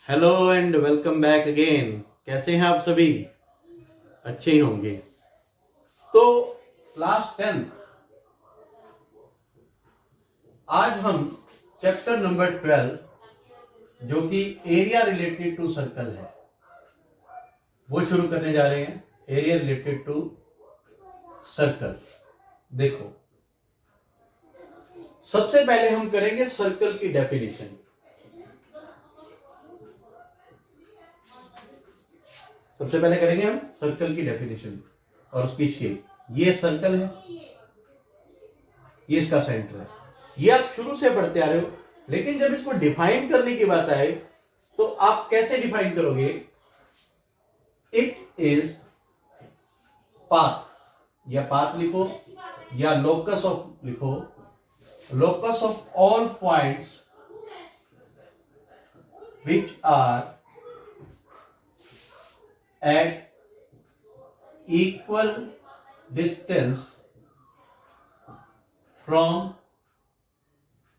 Hello and welcome back again. कैसे हैं आप सभी? अच्छे ही होंगे। तो क्लास 10 आज हम चैप्टर नंबर 12 जो कि एरिया रिलेटेड टू सर्कल है वो शुरू करने जा रहे हैं। Area related to circle. देखो, सबसे पहले हम करेंगे सर्कल की डेफिनेशन। सबसे पहले करेंगे हम सर्कल की डेफिनेशन और उसकी शेप। ये सर्कल है, ये इसका सेंटर है। ये आप शुरू से पढ़ते आ रहे हो, लेकिन जब इसको डिफाइन करने की बात आए तो आप कैसे डिफाइन करोगे? इट इज पाथ, या पाथ लिखो या लोकस ऑफ लिखो। Locus of all points which are at equal distance from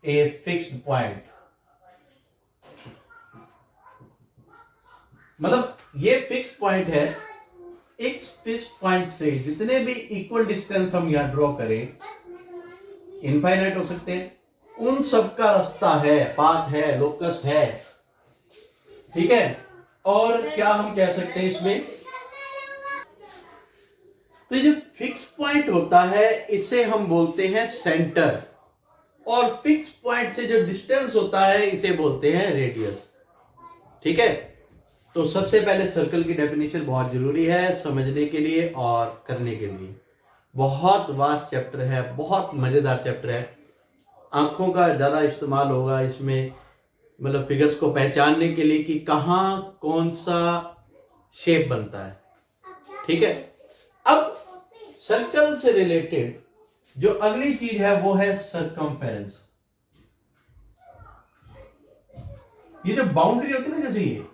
a fixed point। मतलब ये फिक्स पॉइंट है। इस फिक्स पॉइंट से जितने भी इक्वल डिस्टेंस हम यहां ड्रॉ करें, इनफाइनाइट हो सकते हैं, उन सबका रास्ता है, पाथ है, लोकस है। ठीक है। और क्या हम कह सकते हैं इसमें? तो जो फिक्स पॉइंट होता है इसे हम बोलते हैं सेंटर, और फिक्स पॉइंट से जो डिस्टेंस होता है इसे बोलते हैं रेडियस। ठीक है। तो सबसे पहले सर्कल की डेफिनेशन बहुत जरूरी है समझने के लिए और करने के लिए। बहुत वास्ट चैप्टर है, बहुत मजेदार चैप्टर है। आंखों का ज्यादा इस्तेमाल होगा इसमें, मतलब फिगर्स को पहचानने के लिए कि कहां कौन सा शेप बनता है। ठीक है। अब सर्कल से रिलेटेड जो अगली चीज है वो है सरकमफेरेंस। ये जो बाउंड्री होती है ना, जैसे ये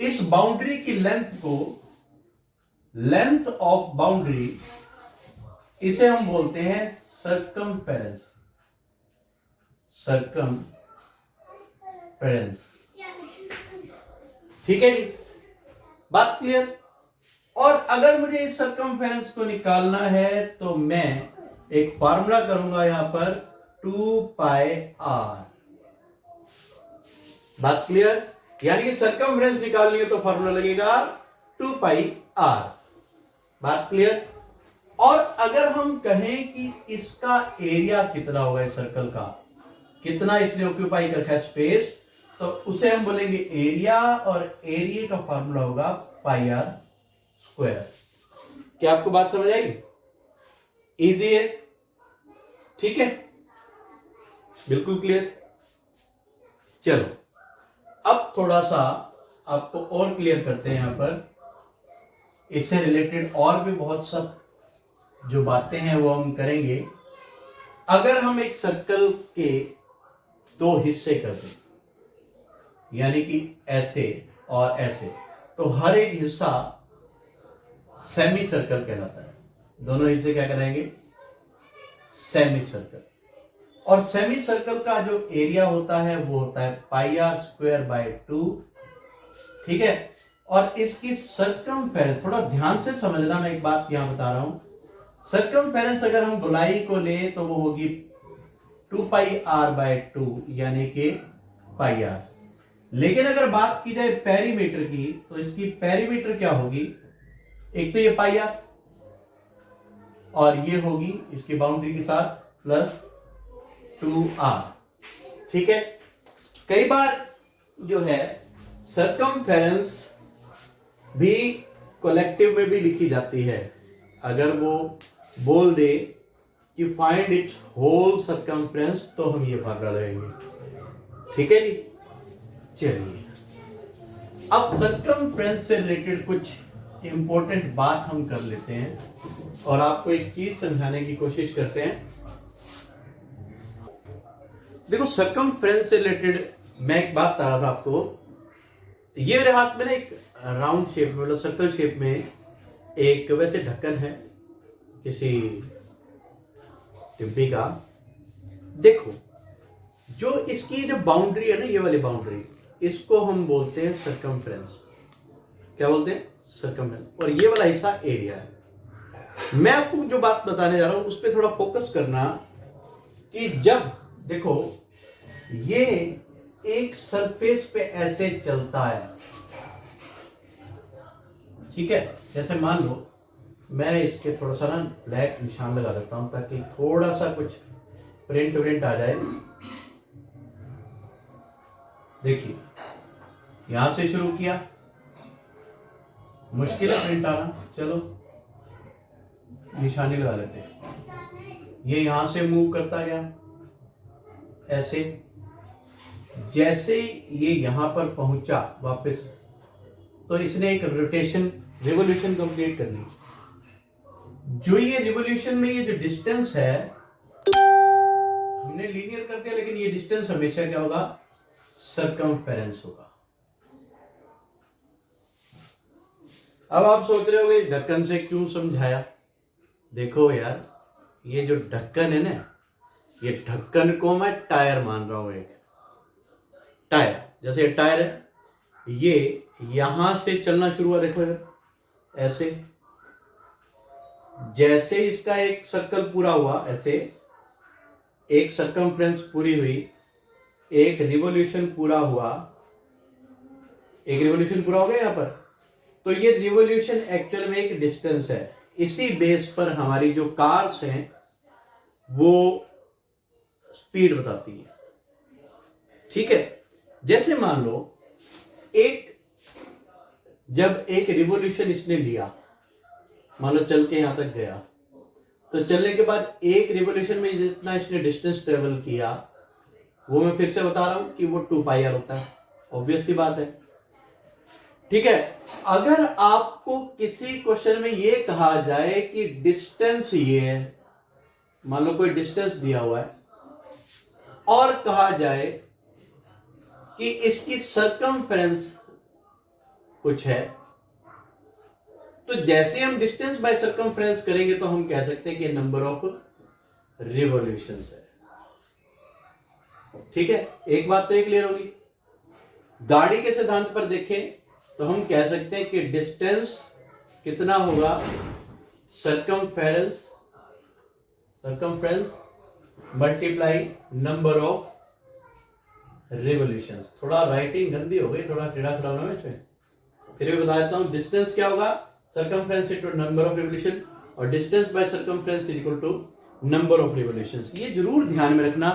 इस बाउंड्री की लेंथ को, लेंथ ऑफ बाउंड्री, इसे हम बोलते हैं सरकमफेरेंस। सरकमफेरेंस। ठीक है जी, बात क्लियर? और अगर मुझे इस सरकमफेरेंस को निकालना है तो मैं एक फार्मूला करूंगा यहां पर 2πr। बात क्लियर? यानी कि सरकमफेरेंस निकालनी है तो फार्मूला लगेगा 2πr। बात क्लियर? और अगर हम कहें कि इसका एरिया कितना होगा, इस सर्कल का कितना इसने ऑक्यूपाई कर रखा है स्पेस, तो उसे हम बोलेंगे एरिया, और एरिया का फार्मूला होगा πr स्क्वायर। क्या आपको बात समझ आई? इजी है? ठीक है, बिल्कुल क्लियर। चलो अब थोड़ा सा आपको और क्लियर करते हैं। यहां पर इससे रिलेटेड और भी बहुत सब जो बातें हैं वो हम करेंगे। अगर हम एक सर्कल के दो हिस्से कर दें, यानी कि ऐसे और ऐसे, तो हर एक हिस्सा सेमी सर्कल कहलाता है। दोनों हिस्से क्या कहलाएंगे? Semi circle. और सेमी सर्कल का जो एरिया होता है वो होता है πr²/2। ठीक है। और इसकी सरकमफेरेंस, थोड़ा ध्यान से समझना, मैं एक बात यहां बता रहा हूं। सरकमफेरेंस अगर हम गोलाई को ले तो वो होगी 2πr/2, यानी कि πr। लेकिन अगर बात की जाए पेरीमीटर की, तो इसकी पेरीमीटर क्या होगी? एक तो ये πr, और ये होगी इसकी बाउंड्री के साथ प्लस 2r। ठीक है। कई बार जो है सरकमफेरेंस भी कलेक्टिव में भी लिखी जाती है। अगर वो बोल दे कि फाइंड इट्स होल सरकमफेरेंस, तो हम ये फार्मूला लगाएंगे। ठीक है जी। चलिए अब सरकमफेरेंस से रिलेटेड कुछ इंपॉर्टेंट बात हम कर लेते हैं और आपको एक चीज समझाने की कोशिश करते हैं। देखो, सरकमफेरेंस से रिलेटेड मैं एक बात बता रहा था आपको। ये मेरे हाथ में ना एक राउंड शेप में, मतलब सर्कल शेप में एक वैसे ढक्कन है किसी डिब्बी का। देखो, जो इसकी जो बाउंड्री है ना, ये वाली बाउंड्री, इसको हम बोलते हैं सरकमफ्रेंस। क्या बोलते हैं? सरकमफ्रेंस। और ये वाला हिस्सा एरिया है। मैं आपको जो बात बताने जा रहा हूं उस पर थोड़ा फोकस करना कि जब देखो ये एक सरफेस पे ऐसे चलता है, ठीक है, जैसे मान लो मैं इसके थोड़ा सा ना ब्लैक निशान लगा देता हूं ताकि थोड़ा सा कुछ प्रिंट आ जाए। देखिए यहां से शुरू किया, मुश्किल है प्रिंट आना, चलो निशानी लगा लेते हैं। ये यहां से मूव करता गया ऐसे, जैसे ही ये यहां पर पहुंचा वापस तो इसने एक रोटेशन रिवोल्यूशन कंप्लीट कर ली। जो ये रिवोल्यूशन में ये जो डिस्टेंस है हमने लीनियर कर दिया, लेकिन ये डिस्टेंस हमेशा क्या होगा? सरकमफेरेंस होगा। अब आप सोच रहे होगे ढक्कन से क्यों समझाया? देखो यार, ये जो ढक्कन है ना, ये ढक्कन को मैं टायर मान रहा हूं। एक टायर, जैसे ये टायर है, ये यहां से चलना शुरू हुआ, देखो यार ऐसे, जैसे इसका एक सर्कल पूरा हुआ, ऐसे एक सरकमफ्रेंस पूरी हुई, एक रिवोल्यूशन पूरा हुआ, एक रिवोल्यूशन पूरा हो गया यहां पर, तो ये रिवोल्यूशन एक्चुअल में एक डिस्टेंस है। इसी बेस पर हमारी जो कार्स हैं वो स्पीड बताती है, ठीक है। जैसे मान लो जब एक रिवोल्यूशन इसने लिया, मान लो चल के यहां तक गया, तो चलने के बाद एक रिवोल्यूशन में जितना इसने डिस्टेंस ट्रेवल किया वो मैं फिर से बता रहा हूं कि वो 2πr होता है। ऑब्वियस सी बात है, ठीक है। अगर आपको किसी क्वेश्चन में ये कहा जाए कि डिस्टेंस ये है, मान लो कोई डिस्टेंस दिया हुआ है और कहा जाए कि इसकी सरकमफेरेंस कुछ है, तो जैसे हम डिस्टेंस बाय सरकमफेरेंस करेंगे तो हम कह सकते हैं कि नंबर ऑफ रिवोल्यूशंस है, ठीक है। एक बात तो ये क्लियर होगी। गाड़ी के सिद्धांत पर देखें तो हम कह सकते हैं कि डिस्टेंस कितना होगा? Circumference multiply number of revolutions. थोड़ा राइटिंग गंदी हो गई, थोड़ा टेढ़ा खड़ा होना इसमें, फिर भी बता देता हूं। डिस्टेंस क्या होगा? Circumference equal to number of revolution, और distance by circumference equal to number of revolutions. ये जरूर ध्यान में रखना,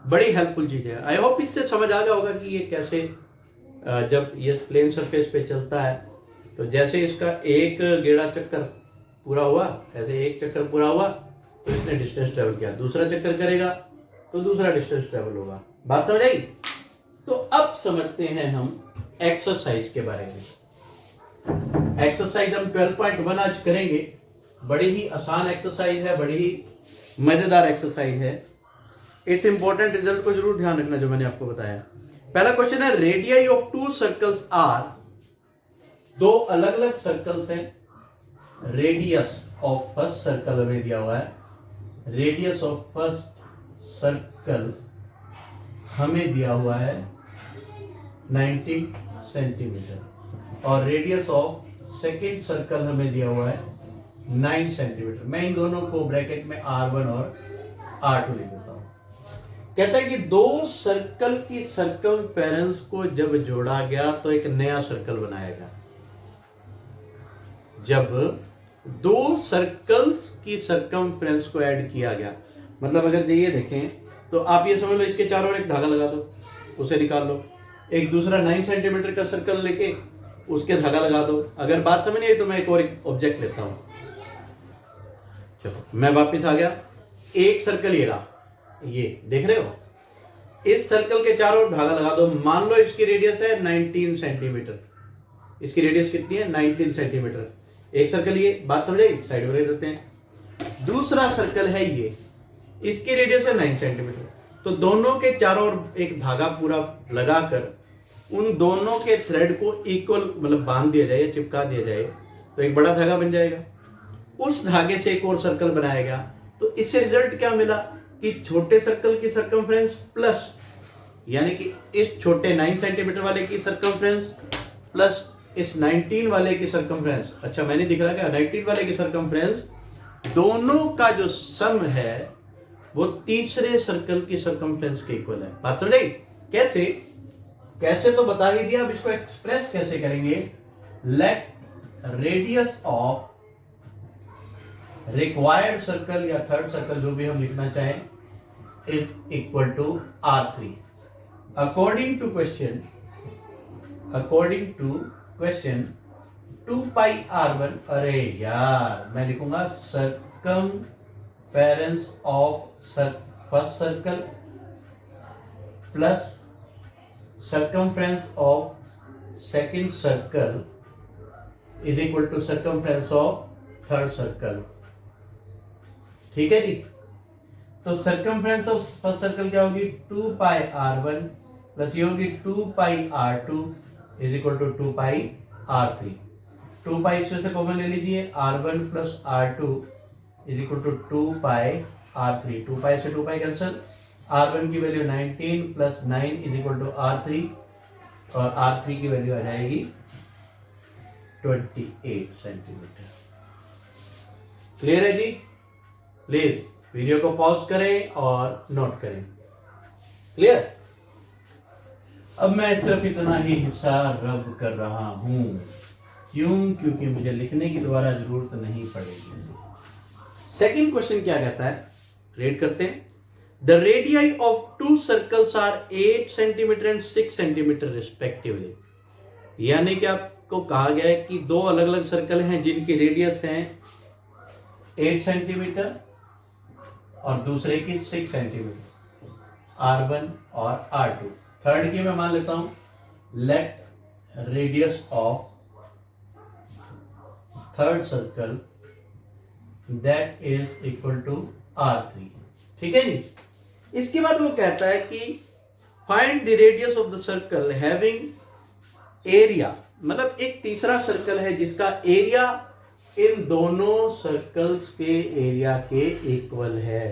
बड़ी हेल्पफुल चीज है। आई होप इससे समझ आ गया होगा कि ये कैसे, जब ये प्लेन सरफेस पे चलता है तो जैसे इसका एक गेड़ा चक्कर पूरा हुआ, ऐसे एक चक्कर पूरा हुआ तो इसने डिस्टेंस ट्रेवल किया, दूसरा चक्कर करेगा तो दूसरा डिस्टेंस ट्रेवल होगा। बात समझ आई? तो अब समझते हैं हम एक्सरसाइज के बारे में। एक्सरसाइज हम 12.1 आज करेंगे। बड़ी ही आसान एक्सरसाइज है, बड़ी ही मजेदार एक्सरसाइज है। इस इंपॉर्टेंट रिजल्ट को जरूर ध्यान रखना जो मैंने आपको बताया। पहला क्वेश्चन है, रेडियाई ऑफ 2 सर्कल्स आर। दो अलग अलग सर्कल्स हैं। रेडियस ऑफ फर्स्ट सर्कल हमें दिया हुआ है, रेडियस ऑफ फर्स्ट सर्कल हमें दिया हुआ है 90 सेंटीमीटर, और रेडियस ऑफ सेकेंड सर्कल हमें दिया हुआ है 9 सेंटीमीटर। मैं इन दोनों को ब्रैकेट में R1 और R2 लिख देता हूं। कहता है कि दो सर्कल की सरकमफेरेंस को जब जोड़ा गया तो एक नया सर्कल बनाया गया। जब दो सर्कल्स की सरकमफेरेंस को ऐड किया गया, मतलब अगर ये देखें तो आप ये समझ लो इसके चारों ओर एक धागा लगा दो, उसे निकाल लो। एक दूसरा 9 सेंटीमीटर का सर्कल लेके उसके धागा लगा दो। अगर बात समझ नहीं आई तो मैं एक और ऑब्जेक्ट लेता हूं। चलो मैं वापस आ गया। एक सर्कल ये रहा, ये देख रहे हो, इस सर्कल के चारों ओर धागा लगा दो। मान लो इसकी रेडियस है 19 सेंटीमीटर। इसकी रेडियस कितनी है? 19 सेंटीमीटर। एक सर्कल ये, बात समझ आई? साइड में रख देते हैं। दूसरा सर्कल है ये, इसकी रेडियस है 9 सेंटीमीटर। तो दोनों के चारों ओर एक धागा पूरा लगाकर उन दोनों के थ्रेड को इक्वल मतलब बांध दिया जाए या चिपका दिया जाए तो एक बड़ा धागा बन जाएगा। उस धागे से एक और सर्कल बनाया गया। तो इससे रिजल्ट क्या मिला कि छोटे सर्कल की सरकमफ्रेंस प्लस यानी कि इस छोटे 9 सेंटीमीटर वाले की सरकमफ्रेंस प्लस इस 19 वाले की सरकमफ्रेंस, अच्छा मैंने दिख रहा क्या, 19 वाले की सरकमफ्रेंस, दोनों का जो सम है वो तीसरे सर्कल की सरकमफ्रेंस के इक्वल है। बात समझ आई? कैसे? कैसे तो बता ही दिया, अब इसको एक्सप्रेस कैसे करेंगे। Let radius of required circle या थर्ड सर्कल जो भी हम लिखना चाहें is equal to R3 according to question 2 pi R1। अरे यार मैं लिखूंगा circumference of first circle plus circumference of second circle is equal to circumference of third circle. ठीक है जी। तो सर्कमफ्रेंस ऑफ फर्स्ट सर्कल क्या होगी, 2 पाई R1 प्लस ये होगी 2 pi R2 is equal to 2 pi R3। 2 pi इसमें से common ले लीजिए, R1 plus R2 is equal to 2 pi R3। 2 pi से 2 पाई कैंसिल, R1 की value 19 plus 9 is equal to R3 और R3 की वैल्यू आ जाएगी 28 सेंटीमीटर। क्लियर है जी? प्लीज वीडियो को पॉज करें और नोट करें। क्लियर? अब मैं सिर्फ इतना ही हिस्सा रब कर रहा हूं, क्यों? क्योंकि मुझे लिखने की दोबारा जरूरत नहीं पड़ेगी। सेकंड क्वेश्चन क्या कहता है, रीड करते हैं। The radii of 2 circles are 8 centimetre and 6 centimetre respectively. यानी कि आपको कहा गया है कि दो अलग अलग सर्कल हैं जिनकी रेडियस है 8 सेंटीमीटर और दूसरे की 6 सेंटीमीटर, R1 और R2। थर्ड की मैं मान लेता हूं let radius of third circle that is equal to R3। ठीक है जी। इसके बाद वो कहता है कि find the radius of the circle having area, मतलब एक तीसरा सर्कल है जिसका एरिया इन दोनों सर्कल्स के एरिया के इक्वल है।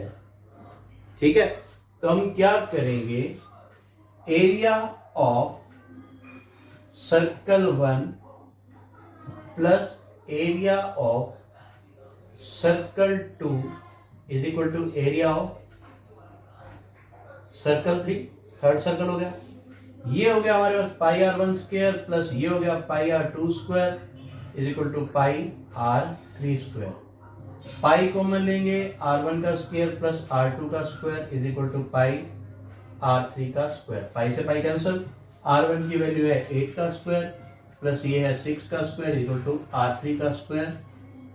ठीक है, तो हम क्या करेंगे, area of circle 1 plus area of circle 2 is equal to area of circle 3। Third circle हो गया। ये हो गया हमारे पास पाई R1 स्क्वायर प्लस ये हो गया pi R2 square is equal to pi R3 square. Pi common लेंगे, R1 का स्क्वायर प्लस R2 का square is equal to pi R3 का स्क्वायर। पाई से पाई कैंसिल, R1 की वैल्यू है 8 का स्क्वायर प्लस ये है 6 का स्क्वायर इक्वल टू R3 का स्क्वायर।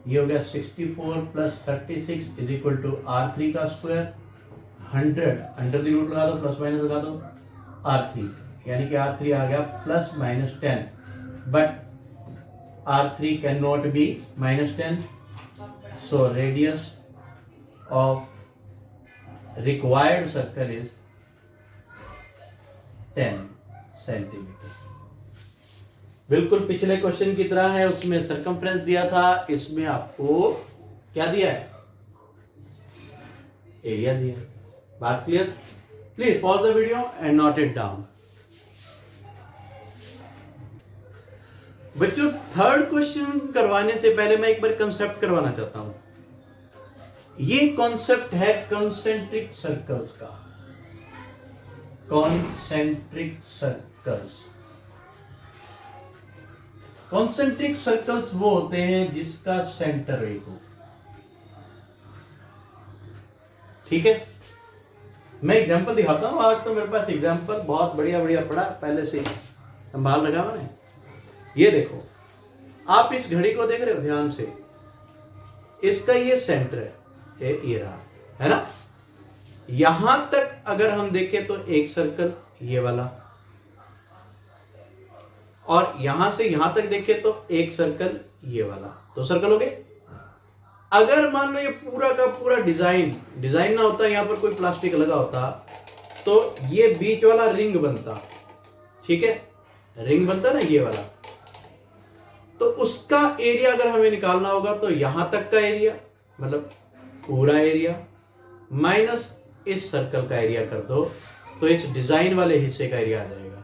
ये हो गया 64 plus 36 is equal to R3 का स्क्वायर। 100 अंडर द रूट लगा दो, प्लस माइनस लगा दो, R3 यानी कि R3 आ गया plus minus 10, but R3 can not be minus 10, so radius of required circle is 10 centimetre. बिल्कुल पिछले क्वेश्चन की तरह है, उसमें सर्कमफ्रेंस दिया था, इसमें आपको क्या दिया है, एरिया दिया। बात clear? Please pause the video and note it down. बच्चों थर्ड क्वेश्चन करवाने से पहले मैं एक बार कंसेप्ट करवाना चाहता हूं। ये कॉन्सेप्ट है कंसेंट्रिक सर्कल्स का। कॉन्सेंट्रिक सर्कल्स, कॉन्सेंट्रिक सर्कल्स वो होते हैं जिसका सेंटर एक हो। ठीक है, मैं एग्जांपल दिखाता हूं। आज तो मेरे पास एग्जांपल बहुत बढ़िया बढ़िया पड़ा, पहले से संभाल रखा मैंने। ये देखो, आप इस घड़ी को देख रहे हो ध्यान से, इसका ये सेंटर है, ये रहा, है ना। यहां तक अगर हम देखें तो एक सर्कल ये वाला, और यहां से यहां तक देखें तो एक सर्कल ये वाला, तो सर्कल हो गए। अगर मान लो ये पूरा का पूरा डिजाइन ना होता, यहां पर कोई प्लास्टिक लगा होता, तो ये बीच वाला रिंग बनता। ठीक है, रिंग बनता ना ये वाला, तो उसका एरिया अगर हमें निकालना होगा तो यहां तक का एरिया, मतलब पूरा एरिया, माइनस इस सर्कल का एरिया कर दो, तो इस डिजाइन वाले हिस्से का एरिया आ जाएगा।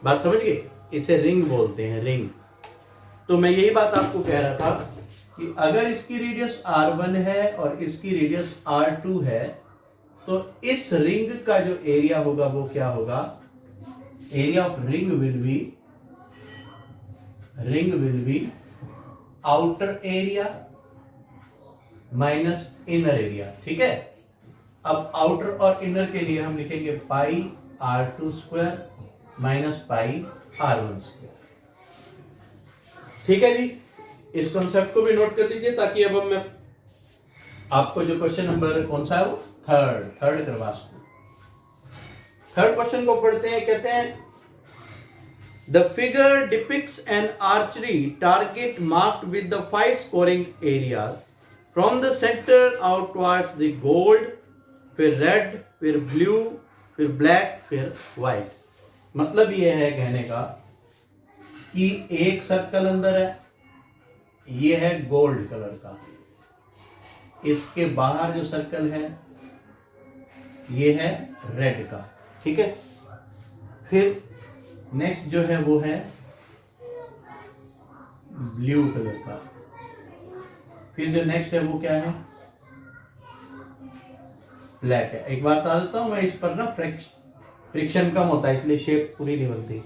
बात समझ गए? इसे रिंग बोलते हैं, रिंग। तो मैं यही बात आपको कह रहा था कि अगर इसकी रेडियस r1 है और इसकी रेडियस r2 है, तो इस रिंग का जो एरिया होगा वो क्या होगा? Area of ring will be outer area minus inner area. ठीक है, अब आउटर और इनर के लिए हम लिखेंगे पाई r2 square minus pi r1 square. ठीक है जी, इस कॉन्सेप्ट को भी नोट कर लीजिए, ताकि अब मैं आपको जो क्वेश्चन नंबर कौन सा है वो थर्ड करवा सकूं। थर्ड क्वेश्चन को पढ़ते हैं। कहते हैं the figure depicts an archery target marked with the 5 scoring areas from the centre outwards the gold, फिर रेड, फिर ब्लू, फिर ब्लैक, फिर व्हाइट। मतलब यह है कहने का कि एक सर्कल अंदर है, ये है गोल्ड कलर का, इसके बाहर जो सर्कल है ये है रेड का। ठीक है, फिर नेक्स्ट जो है वो है ब्लू कलर का, फिर जो नेक्स्ट है वो क्या है? ब्लैक है। एक बात बता देता हूं मैं, इस पर ना फ्रिक्शन कम होता है, इसलिए शेप पूरी नहीं बनती।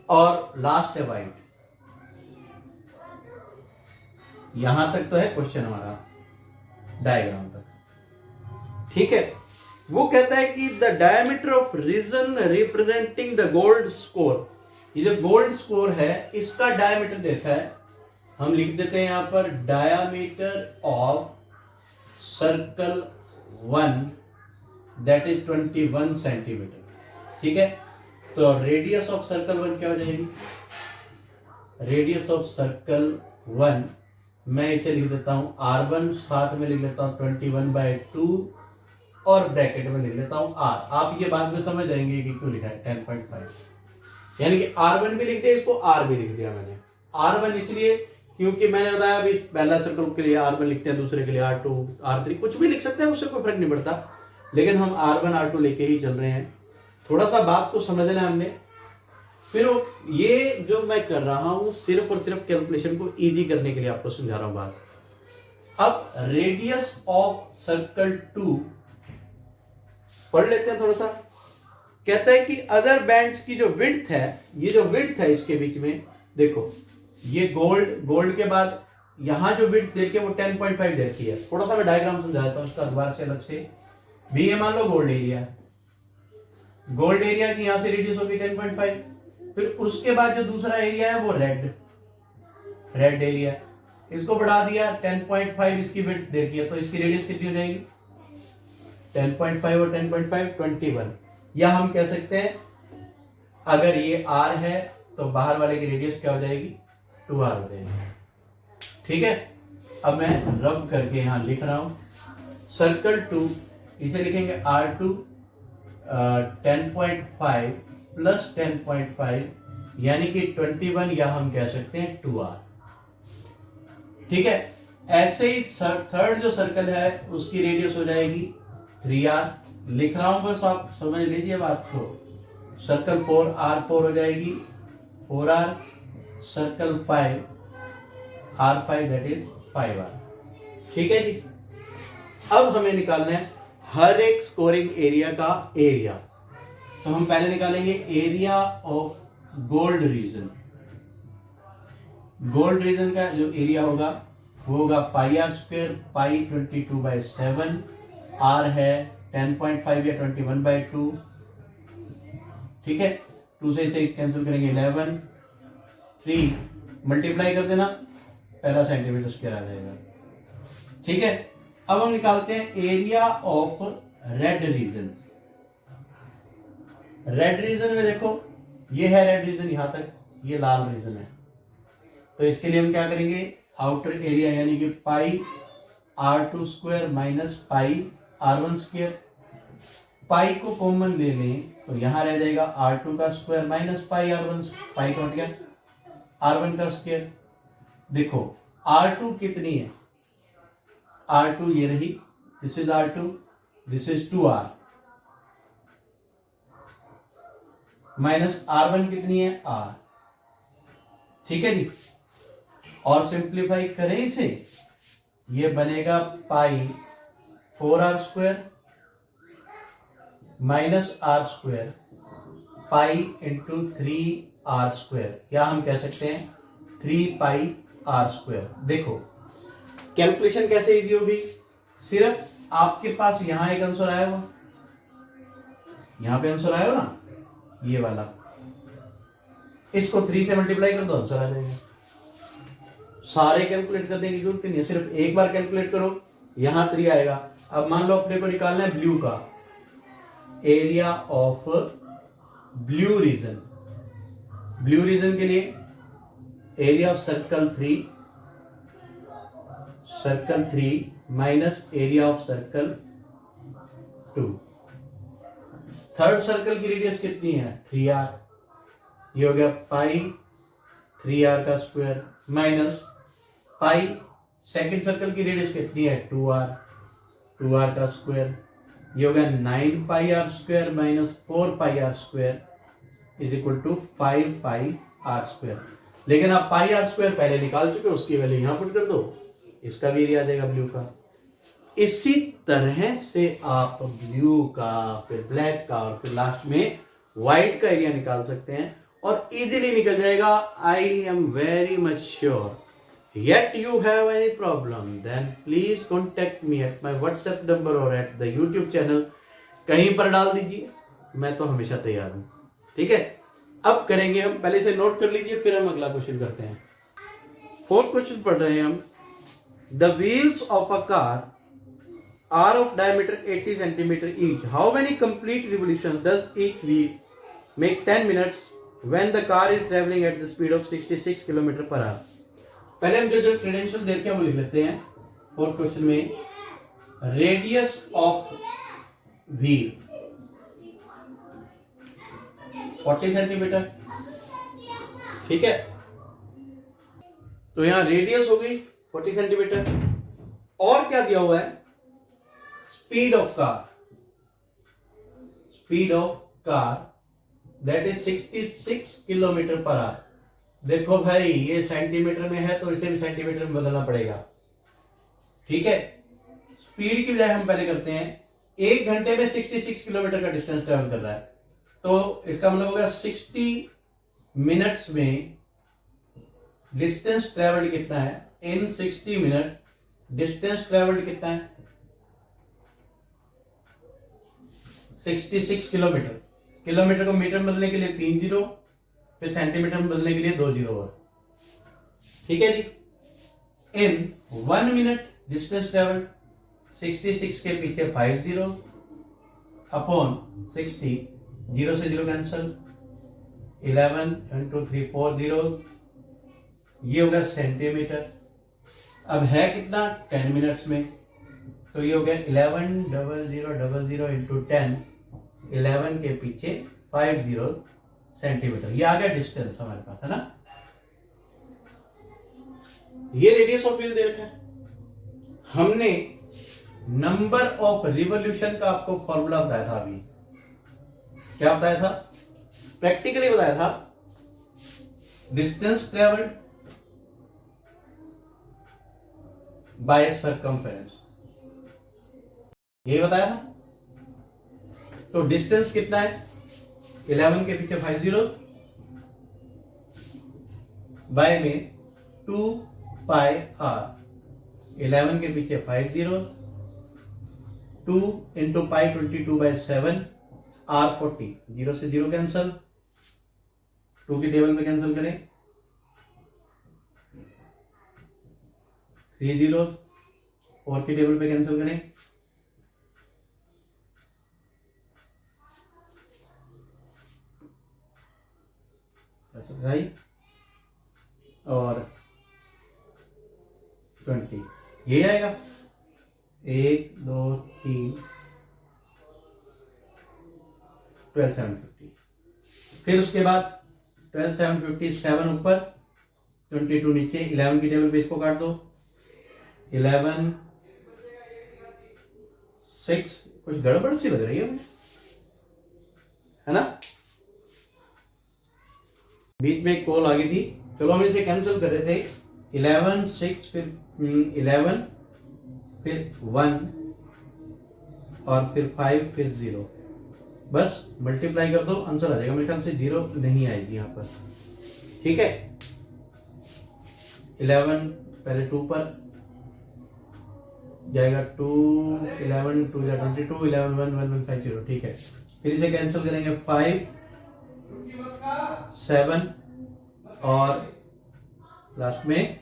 और लास्ट है व्हाइट। यहां तक तो है क्वेश्चन हमारा, डायग्राम तक। ठीक है, वो कहता है कि the diameter of region representing the gold score, ये जो गोल्ड स्कोर है इसका डायमीटर देता है। हम लिख देते हैं यहां पर diameter of circle 1 that is 21 centimetre. ठीक है, तो रेडियस ऑफ सर्कल 1 क्या हो जाएगी? रेडियस ऑफ सर्कल 1 मैं इसे लिख देता हूं r1, साथ में लिख लेता हूं 21/2 और ब्रैकेट में लिख लेता हूं r। आप ये बात में समझ जाएंगे कि क्यों लिखा है 10.5, यानी कि r1 भी लिख दिया, इसको r भी लिख दिया मैंने। r1 इसलिए क्योंकि मैंने बताया अभी पहला सर्कल के लिए r1 लिखते हैं, दूसरे के लिए r2, r3, कुछ भी लिख सकते हैं, उससे कोई फर्क नहीं पड़ता, लेकिन हम r1 r2 लेके ही चल रहे हैं। थोड़ा सा बात को समझना है हमने। फिर ये जो मैं कर रहा हूं सिर्फ और सिर्फ कैलकुलेशन को इजी करने के लिए आपको समझा रहा हूं बात। अब रेडियस ऑफ सर्कल 2 पढ़ लेते हैं थोड़ा सा। कहता है कि अदर बैंड्स की जो विड्थ है, ये जो विड्थ है इसके बीच में देखो, ये गोल्ड के बाद यहां जो विड्थ देखिए वो 10.5 देखी है। थोड़ा सा मैं डायग्राम समझाता हूं इसका दोबारा से अलग से भी। ये मान लो गोल्ड एरिया की यहां से रेडियस होगी 10.5। फिर उसके बाद जो दूसरा एरिया है वो रेड एरिया, इसको बढ़ा दिया 10.5, इसकी विड्थ देखिए, तो इसकी रेडियस कितनी हो जाएगी? 10.5 और 10.5 21। या हम कह सकते हैं अगर ये r है तो बाहर वाले की रेडियस क्या हो जाएगी? 2r हो जाएगी। ठीक है, अब मैं रब करके यहां लिख रहा हूं सर्कल 2, इसे लिखेंगे r2 10.5 प्लस 10.5 यानी कि 21, या हम कह सकते हैं 2r। ठीक है, ऐसे ही थर्ड जो सर्कल है उसकी रेडियस हो जाएगी 3r। लिख रहा हूं बस आप समझ लीजिए बात को। सर्कल 4 r4 हो जाएगी 4r, circle 5 r5 that is 5r। ठीक है जी, अब हमें निकालना है हर एक स्कोरिंग एरिया का एरिया। तो हम पहले निकालेंगे area of gold reason. Gold reason का जो एरिया होगा वो होगा पाई r स्क्वायर, पाई 22/7, r है 10.5 या 21/2। ठीक है, 2 से इसे कैंसिल करेंगे 11, 3 मल्टीप्लाई कर देना, पहला सेंटीमीटर स्क्वायर आ जाएगा। ठीक है, अब हम निकालते हैं area of red region. Red region में देखो ये है रेड रीजन यहां तक, ये लाल रीजन है, तो इसके लिए हम क्या करेंगे? आउटर एरिया यानी कि pi r2 square minus pi r1 square. Pi को कॉमन ले लें तो यहां रह जाएगा r2 का square minus pi r1, pi cut गया, r1 का स्क्वायर। देखो r2 कितनी है? r2 ये रही, this is r2, this is 2r। Minus R1 कितनी है R, ठीक है जी। और सिंप्लीफाई करें इसे, ये बनेगा पाई 4R² minus R² pi into 3R², या हम कह सकते हैं 3πr²। देखो कैलकुलेशन कैसे इजी होगी, सिर्फ आपके पास यहां एक आंसर आया हो, यहां पे आंसर आया हो ना, ये वाला, इसको 3 से मल्टीप्लाई कर दो, आंसर आ जाएगा। सारे कैलकुलेट करने की जरूरत नहीं है, सिर्फ एक बार कैलकुलेट करो, यहां 3 आएगा। अब मान लो अपने को निकालना है ब्लू का area of blue region. Blue region के लिए area of circle 3 minus area of circle 2। Third circle की रेडियस कितनी है 3R, ये हो गया पाई 3R का square minus pi second circle की रेडियस कितनी है 2R का स्क्वायर, ये हो गया 9πr² minus 4πr² is equal to 5πr²। लेकिन आप πr² पहले निकाल चुके हो, उसकी वैल्यू यहां पुट कर दो, इसका भी एरिया आ जाएगा ब्लू का। इसी तरह से आप ब्लू का, फिर ब्लैक का, और फिर लास्ट में व्हाइट का एरिया निकाल सकते हैं, और इजीली निकल जाएगा। I am very much sure. Yet you have any problem, then please contact me at my WhatsApp number or at the YouTube channel। कहीं पर डाल दीजिए, मैं तो हमेशा तैयार हूं, ठीक है। अब करेंगे हम, पहले से नोट कर लीजिए, फिर हम अगला क्वेश्चन करते हैं। फोर्थ क्वेश्चन पढ़ रहे हैं हम। The wheels of a car are of diameter 80 centimetre each, how many complete revolution does each wheel make 10 minutes when the car is travelling at the speed of 66 kilometre per hour. पहले हम जो credential दे के वो लिख लेते हैं। Fourth question में radius of wheel 40 centimetre, ठीक है। तो यहां रेडियस हो गई 40 सेंटीमीटर, और क्या दिया हुआ है, speed of car that is 66 kilometre per our. देखो भाई, ये सेंटीमीटर में है तो इसे भी सेंटीमीटर में बदलना पड़ेगा, ठीक है। स्पीड की बजाय हम पहले करते हैं, 1 घंटे में 66 किलोमीटर का डिस्टेंस ट्रेवल कर रहा है, तो इसका मतलब होगा 60 मिनट्स में डिस्टेंस ट्रेवल्ड कितना है, इन 60 मिनट डिस्टेंस ट्रेवल्ड कितना है 66 किलोमीटर। किलोमीटर को मीटर में बदलने के लिए 3 जीरो, फिर सेंटीमीटर में बदलने के लिए 2 जीरो और, ठीक है जी। इन 1 मिनट डिस्टेंस ट्रेवल 66 के पीछे 5 जीरो अपॉन 60, 0 से 0 कैंसल, 11 इंटू 3 4 जीरो, ये होगा सेंटीमीटर। अब है कितना 10 मिनट्स में, तो ये हो गया 11,000,000 इंटू 10, 11 के पीछे 5 जीरो सेंटीमीटर, ये आ गया डिस्टेंस हमारे पास, है ना। ये रेडियस ऑफ व्हील दे रखा है। हमने नंबर ऑफ रिवोल्यूशन का आपको फॉर्मूला बताया था अभी, क्या बताया था, प्रैक्टिकली बताया था, डिस्टेंस ट्रेवल्ड बाय सर्कमफेरेंस, यही बताया था। तो डिस्टेंस कितना है, 11 के पीछे 5 जीरो, बाय में 2πr, 11 के पीछे 5 जीरो, 2 इंटू पाई 22/7, R 40, 0 से 0 कैंसल, 2 की टेबल पे कैंसल करें, 3 जीरो, 4 की टेबल पे कैंसल करें, राइट, और 20, ये आएगा 1 2 3 12,750। फिर उसके बाद 12,750 ऊपर, 22 नीचे, 11 की टेबल पे इसको काट दो, 11 6, कुछ गड़बड़ सी लग रही है ना। बीच में एक कॉल आ गई थी, चलो हम इसे कैंसिल कर रहे थे। 11 6 फिर 11 फिर 1 और फिर 5 फिर 0, बस मल्टीप्लाई कर दो, आंसर आ जाएगा। मेरे ख्याल से 0 नहीं आएगी यहाँ पर, ठीक है। 11 पहले 2 पर जाएगा, 2 11 2 या 22, 11 1 1 1 5 0, ठीक है। फिर इसे कैंसिल करेंगे, 5 7 और लास्ट में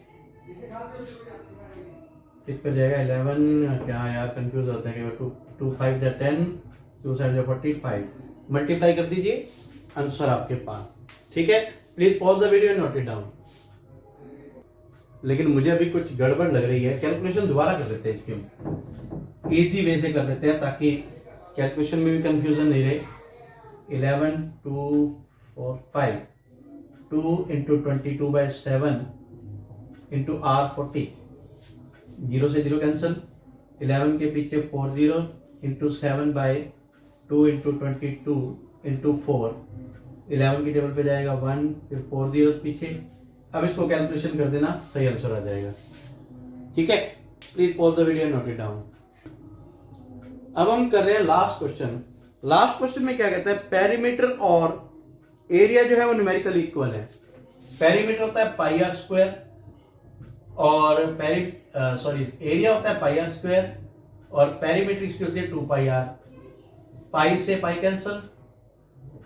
किस पर जाएगा, 11, क्या यार कंफ्यूज होते हैं, 2 5 10, 2 7 45, मल्टीप्लाई कर दीजिए, आंसर आपके पास, ठीक है। Please pause the video and note it down. लेकिन मुझे अभी कुछ गड़बड़ लग रही है, कैलकुलेशन दोबारा कर देते हैं, इसके इजी वे से कर देते हैं ताकि कैलकुलेशन में भी कंफ्यूजन नहीं रहे। 11 2 4 5, 2 इंटू 22/7 इंटू R 40, 0 से 0 कैंसिल, 11 के पीछे 4 0 इंटू 7/2 इंटू 22 इंटू 4, 11 की टेबल पे जाएगा 1, फिर 4 0 पीछे। अब इसको कैलकुलेशन कर देना, सही आंसर आ जाएगा, ठीक है। Please pause the video, note it down. अब हम कर रहे हैं लास्ट क्वेश्चन। लास्ट क्वेश्चन में क्या कहता है, पेरीमीटर और एरिया जो है वो न्यूमेरिकल इक्वल है। पेरीमीटर होता है पाई आर स्क्वायर और एरिया होता है पाई आर स्क्वायर और पेरीमीटर इसकी होती है 2 पाई आर। पाई से पाई कैंसल,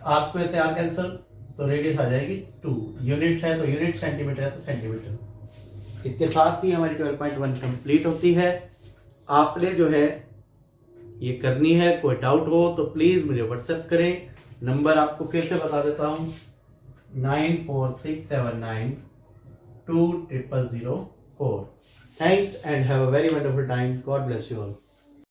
आर स्क्वायर से आर कैंसल, तो रेडियस आ जाएगी 2। यूनिट्स है तो यूनिट, सेंटीमीटर है तो सेंटीमीटर। इसके साथ ही हमारी 12.1 कंप्लीट होती है। आपने जो है ये करनी है, कोई डाउट हो तो प्लीज मुझे व्हाट्सएप करें। नंबर आपको फिर से बता देता हूं, 9467920004। Thanks and have a very wonderful time. God bless you all.